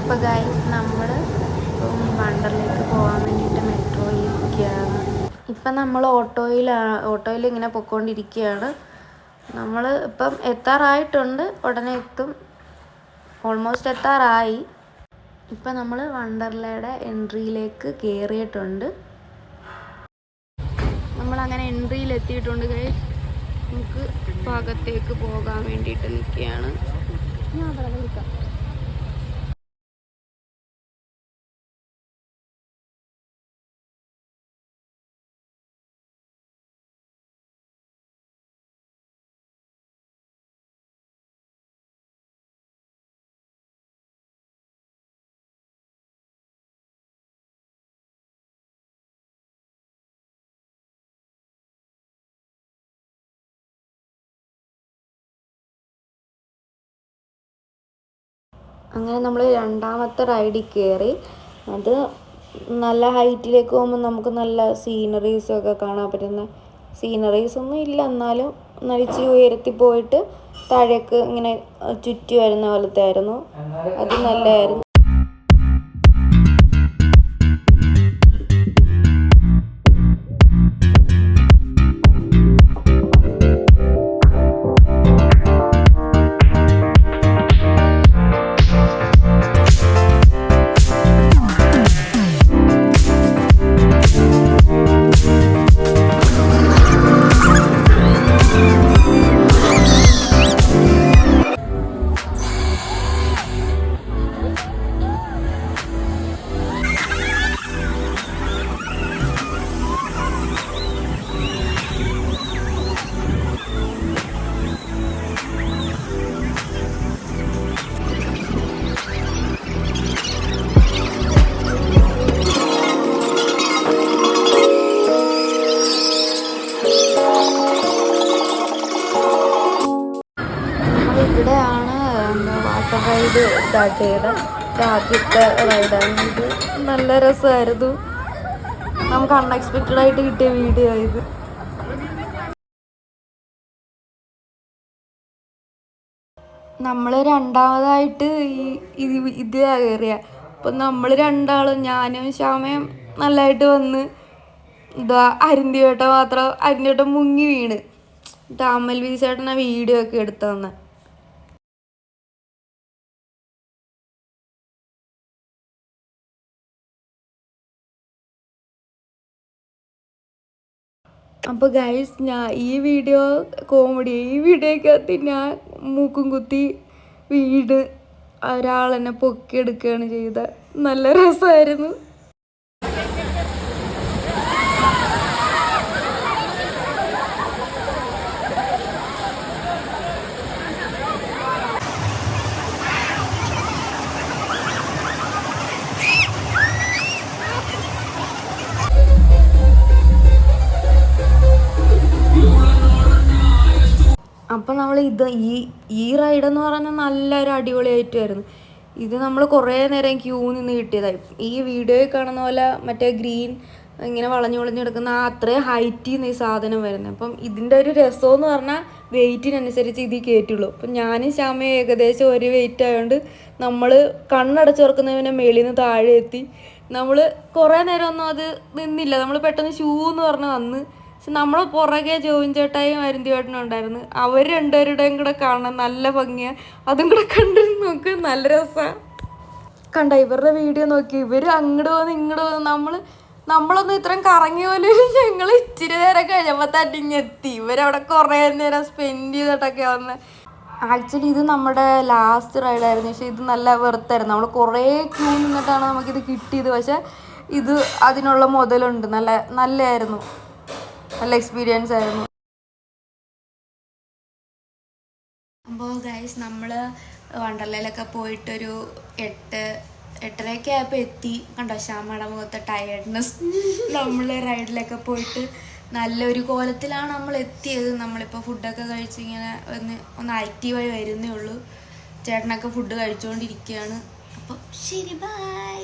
അപ്പോൾ ഗൈസ് നമ്മൾ വണ്ടറിലേക്ക് പോകാൻ വേണ്ടിയിട്ട് മെട്രോയിൽ ഇരിക്കുകയാണ്. ഇപ്പം നമ്മൾ ഓട്ടോയിൽ ഇങ്ങനെ പൊയ്ക്കൊണ്ടിരിക്കുകയാണ്. നമ്മൾ ഇപ്പം എത്താറായിട്ടുണ്ട്, ഉടനെ എത്തും, ഓൾമോസ്റ്റ് എത്താറായി. ഇപ്പം നമ്മൾ വണ്ടർലയുടെ എൻട്രിയിലേക്ക് കയറിയിട്ടുണ്ട്. നമ്മളങ്ങനെ എൻട്രിയിൽ എത്തിയിട്ടുണ്ട് ഗൈസ്. നമുക്ക് ഭാഗത്തേക്ക് പോകാൻ വേണ്ടിയിട്ട് നിൽക്കുകയാണ്. അങ്ങനെ നമ്മൾ രണ്ടാമത്തെ റൈഡിൽ കയറി. അത് നല്ല ഹൈറ്റിലേക്ക് പോകുമ്പോൾ നമുക്ക് നല്ല സീനറീസൊക്കെ കാണാൻ പറ്റുന്ന സീനറീസൊന്നും ഇല്ല, എന്നാലും നടിച്ച് ഉയരത്തിൽ പോയിട്ട് താഴേക്ക് ഇങ്ങനെ ചുറ്റി വരുന്ന പോലത്തെ ആയിരുന്നു. അത് നല്ലതായിരുന്നു. ഇവിടെയാണ് വാട്ടർ റൈഡ് സ്റ്റാർട്ട് ചെയ്ത ആദ്യത്തെ റൈഡാണ് ഇത്. നല്ല രസമായിരുന്നു. നമുക്ക് അൺഎക്സ്പെക്റ്റഡ് ആയിട്ട് കിട്ടിയ വീഡിയോ ഇത്. നമ്മൾ രണ്ടാമതായിട്ട് ഇത് കയറിയ അപ്പം നമ്മൾ രണ്ടാളും, ഞാനും ശ്യാമയും നല്ലതായിട്ട് വന്ന് അരിന്തിവേട്ടൻ മുങ്ങി വീണ്. അമൽ വി ചേട്ടനെ വീഡിയോ ഒക്കെ എടുത്തു തന്നെ. അപ്പോൾ ഗൈസ്, ഈ വീഡിയോക്കകത്ത് ഞാൻ മൂക്കും കുത്തി വീട് ഒരാളെന്നെ പൊക്കിയെടുക്കുകയാണ് ചെയ്തത്. നല്ല രസമായിരുന്നു. അപ്പം നമ്മൾ ഈ റൈഡെന്ന് പറഞ്ഞാൽ നല്ലൊരു അടിപൊളിയായിട്ടുമായിരുന്നു. ഇത് നമ്മൾ കുറേ നേരം ക്യൂ നിന്ന് കിട്ടിയതായി. ഈ വീഡിയോയിൽ കാണുന്ന പോലെ മറ്റേ ഗ്രീൻ ഇങ്ങനെ വളഞ്ഞെടുക്കുന്ന അത്രയും ഹൈറ്റിൽ നിന്ന് ഈ സാധനം വരുന്നത്. അപ്പം ഇതിൻ്റെ ഒരു രസമെന്ന് പറഞ്ഞാൽ വെയിറ്റിനനുസരിച്ച് ഇത് കയറ്റുള്ളൂ. അപ്പം ഞാനും ശ്യാമയും ഏകദേശം ഒരു വെയിറ്റ് ആയതുകൊണ്ട് നമ്മൾ കണ്ണടച്ചുറക്കുന്നതിനെ മേളിൽ നിന്ന് താഴെ എത്തി. നമ്മൾ കുറേ നേരം ഒന്നും അത് നിന്നില്ല. നമ്മൾ പെട്ടെന്ന് ഷൂ എന്ന് പറഞ്ഞ് വന്ന്. പക്ഷെ നമ്മൾ പുറകെ ജോയിൻ ചേട്ടായും അരുന്തിയേട്ടനും ഉണ്ടായിരുന്നു. അവർ രണ്ടുപേരുടെയും കൂടെ കാണാൻ നല്ല ഭംഗിയാണ്. അതും കൂടെ കണ്ടിരുന്ന് നോക്ക്, നല്ല രസമാണ്. കണ്ട ഇവരുടെ വീഡിയോ നോക്കി, ഇവർ അങ്ങോട്ട് പോകുന്നു നമ്മളൊന്നും ഇത്രയും കറങ്ങി പോലും. ഞങ്ങൾ ഇച്ചിരി നേരം കഴിയുമ്പോൾ തട്ടിങ്ങെത്തി. ഇവരവിടെ കുറേ നേരം സ്പെൻഡ് ചെയ്തിട്ടൊക്കെ വന്ന്. ആക്ച്വലി ഇത് നമ്മുടെ ലാസ്റ്റ് റൈഡായിരുന്നു. പക്ഷേ ഇത് നല്ല വെറുത്തായിരുന്നു. നമ്മൾ കുറേ ക്യൂ നിന്നിട്ടാണ് നമുക്കിത് കിട്ടിയത്. പക്ഷെ ഇത് അതിനുള്ള മുതലുണ്ട്. നല്ലതായിരുന്നു. നല്ല എക്സ്പീരിയൻസ് ആയിരുന്നു. അപ്പോൾ ഗൈസ്, നമ്മൾ വണ്ടർലയിലൊക്കെ പോയിട്ടൊരു 8:30 ആയപ്പോൾ എത്തി. കണ്ടോ ശ്യാമയുടെ മുഖത്തെ ടയർഡ്നെസ്. നമ്മൾ റൈഡിലൊക്കെ പോയിട്ട് നല്ലൊരു കോലത്തിലാണ് നമ്മൾ എത്തിയത്. നമ്മളിപ്പോൾ ഫുഡൊക്കെ കഴിച്ച് ഇങ്ങനെ ഒന്ന് ആക്റ്റീവായി വരുന്നേ ഉള്ളൂ. ചേട്ടനൊക്കെ ഫുഡ് കഴിച്ചുകൊണ്ടിരിക്കുകയാണ്. അപ്പോൾ ശരി, ബൈ.